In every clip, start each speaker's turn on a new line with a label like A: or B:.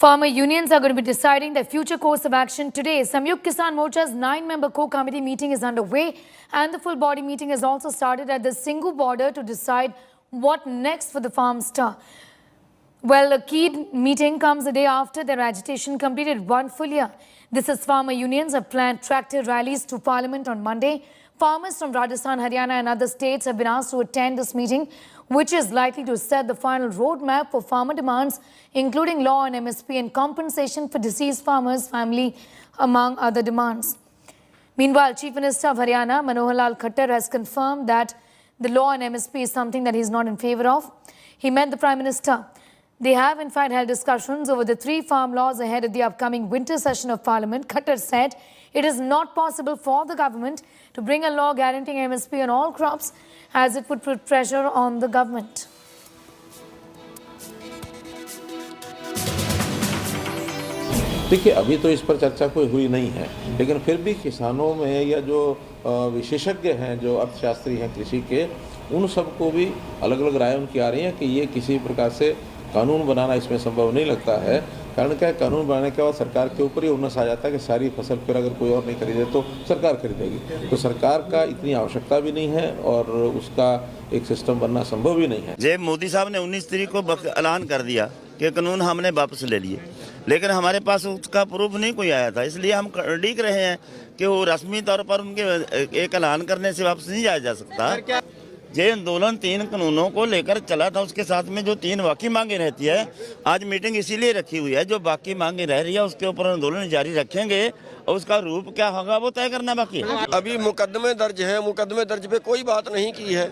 A: Farmer unions are going to be deciding their future course of action today. Samyukt Kisan Morcha's 9-member core committee meeting is underway and the full body meeting has also started at the Singhu border to decide what next for the farm star. Well, a key meeting comes a day after their agitation completed one full year. This is farmer unions have planned tractor rallies to Parliament on Monday. Farmers from Rajasthan, Haryana and other states have been asked to attend this meeting, which is likely to set the final roadmap for farmer demands, including law on MSP and compensation for deceased farmers' family, among other demands. Meanwhile, Chief Minister of Haryana, Manohar Lal Khattar, has confirmed that the law on MSP is something that he is not in favour of. He met the Prime Minister. They have in fact held discussions over the 3 farm laws ahead of the upcoming winter session of Parliament. Khattar said it is not possible for the government to bring a law guaranteeing MSP on all crops, as it would put pressure on the government.
B: देखिए, अभी तो इस पर चर्चा कोई हुई नहीं है, लेकिन फिर भी किसानों में या जो विशेषज्ञ हैं, जो अर्थशास्त्री हैं कृषि के, उन सबको भी अलग अलग राय उनकी आ रही है कि ये किसी प्रकार से कानून बनाना इसमें संभव नहीं लगता है। कारण क्या है, कानून बनाने के बाद सरकार के ऊपर ही उन्नस आ जाता है कि सारी फसल फिर अगर कोई और नहीं खरीदे तो सरकार खरीदेगी। तो सरकार का इतनी आवश्यकता भी नहीं है और उसका एक सिस्टम बनना संभव भी नहीं है।
C: जब मोदी साहब ने 19 तारीख को ऐलान कर दिया कि कानून हमने वापस ले लिए, लेकिन हमारे पास उसका प्रूफ नहीं कोई आया था, इसलिए हम उड़ीक रहे हैं कि वो रस्मी तौर पर उनके एक ऐलान करने से वापस नहीं जाया जा सकता। ये आंदोलन 3 कानूनों को लेकर चला था, उसके साथ में जो 3 बाकी मांगे रहती है, आज मीटिंग इसीलिए रखी हुई है। जो बाकी मांगे रह रही है उसके ऊपर आंदोलन जारी रखेंगे और उसका रूप क्या होगा वो तय करना बाकी है।
D: अभी मुकदमे दर्ज हैं, मुकदमे दर्ज पे कोई बात नहीं की है।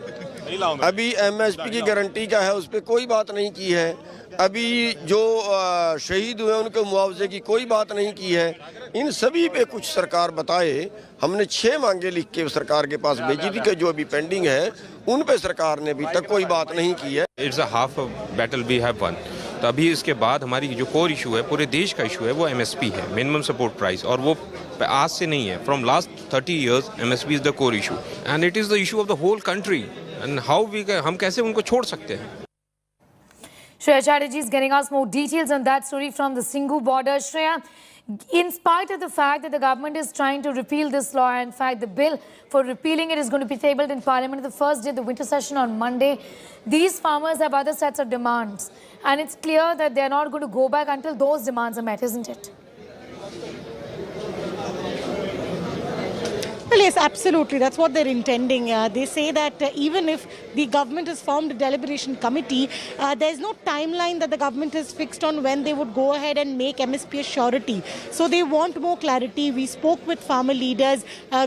D: अभी एमएसपी की गारंटी क्या है उस पर कोई बात नहीं की है। अभी जो शहीद हुए उनके मुआवजे की कोई बात नहीं की है। इन सभी पे कुछ सरकार बताए। हमने 6 मांगे लिख के सरकार के पास भेजी थी कि जो अभी पेंडिंग है उन पे सरकार ने अभी तक कोई बात नहीं की है।
E: It's a half battle we have won. तो अभी इसके बाद हमारी जो कोर इशू है, पूरे देश का इशू है, वो एमएसपी है, मिनिमम सपोर्ट प्राइस, और वो आज से नहीं है। From last 30 years MSP is the core issue and it is the issue of the whole country and how we हम कैसे उनको छोड़ सकते हैं।
A: Shreya Chatterjee is getting us more details on that story from the Singhu border. Shreya, in spite of the fact that the government is trying to repeal this law, in fact the bill for repealing it is going to be tabled in Parliament the first day of the winter session on Monday, these farmers have other sets of demands and it's clear that they are not going to go back until those demands are met, isn't it?
F: Well, yes, absolutely. That's what they're intending. They say that even if the government has formed a deliberation committee, there's no timeline that the government has fixed on when they would go ahead and make MSP a surety. So they want more clarity. We spoke with farmer leaders,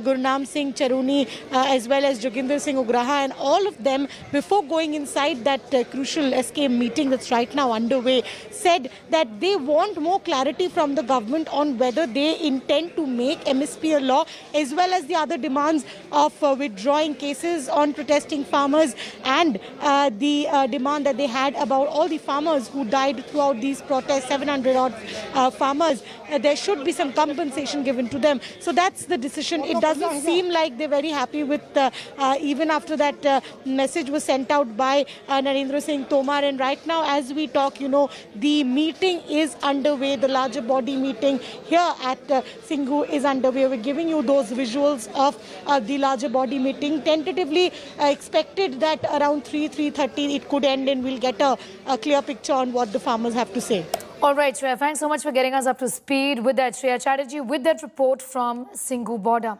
F: Gurnam Singh Charuni, as well as Joginder Singh Ugraha, and all of them, before going inside that crucial SKM meeting that's right now underway, said that they want more clarity from the government on whether they intend to make MSP a law, as well as the other demands of withdrawing cases on protesting farmers and the demand that they had about all the farmers who died throughout these protests, 700 odd farmers. There should be some compensation given to them. So that's the decision. It doesn't seem like they're very happy with, even after that message was sent out by Narendra Singh Tomar. And right now, as we talk, you know, the meeting is underway. The larger body meeting here at Singhu is underway. We're giving you those visuals of the larger body meeting. Tentatively expected that around 3:30 it could end and we'll get a clear picture on what the farmers have to say.
A: All right, Shreya, thanks so much for getting us up to speed with that. Shreya Chatterjee with that report from Singhu border.